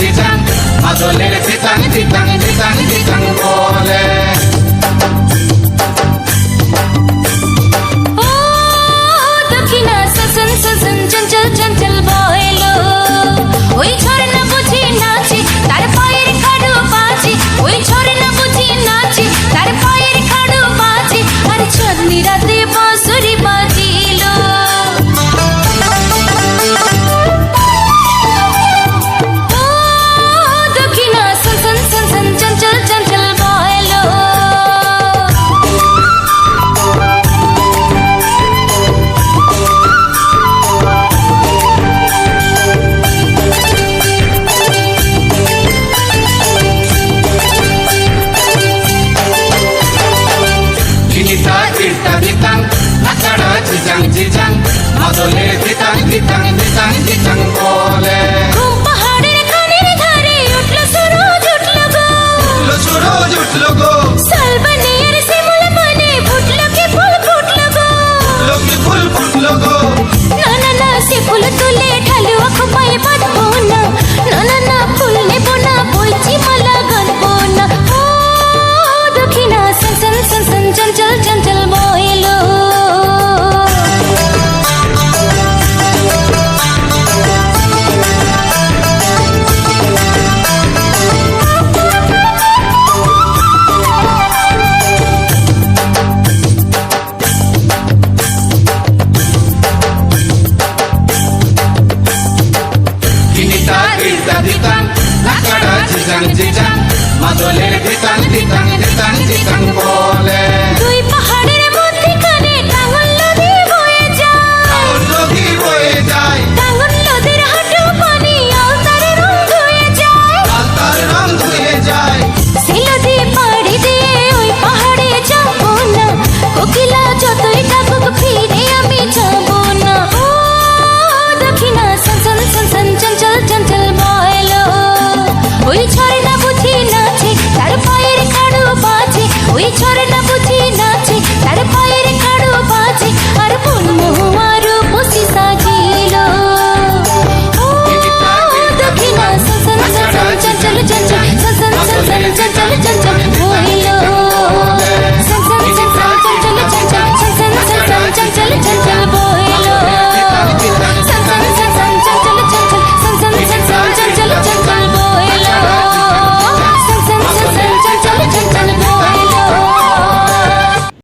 জিজাং মাদলের জিতাং জিতাং জিতাং জিতাং বলে। ও দক্ষিণা সজন সজন চঞ্চল চঞ্চল বয়লো, ওই ঝর্ণা বুঝি নাচে তার পায়ের খাড়ু বাজে, ওই ঝর্ণা বুঝি নাচে তার পায়ের খাড়ু বাজে, আর চাঁদনি রাতে বাঁশরি বাজিল। ও দক্ষিণা সজন সজন চঞ্চল চঞ্চল বয়লো। খিনিতা ইরতা দিতাং নাচাড়া জিজাং জিজাং মাদলের জিতাং জিতাং জিতাং জিতাং বলে। ঘুম পাহাড়ের কানের ধারে উঠল সুরজ উঠল গো, উঠলো সুরজ উঠলো গো, শালবনের শিমুল বনে ফুটল কি ফুল ফুটল গো। লোকে ফুল ফুটলো গো, না না না সে ফুল তুলে ঢালুয়া খোপায় বাঁধবো না, না না না ফুল নেবো না বলছি মালা গানবো না। ও দক্ষিণা সন সন সন সন চঞ্চল চঞ্চল বয়লো। খিনিতা ইরতা দিতাং নাচাড়া জিজাং জিজাং মাদলের জিতাং জিতাং জিতাং জিতাং বলে। দুই পাহাড়ে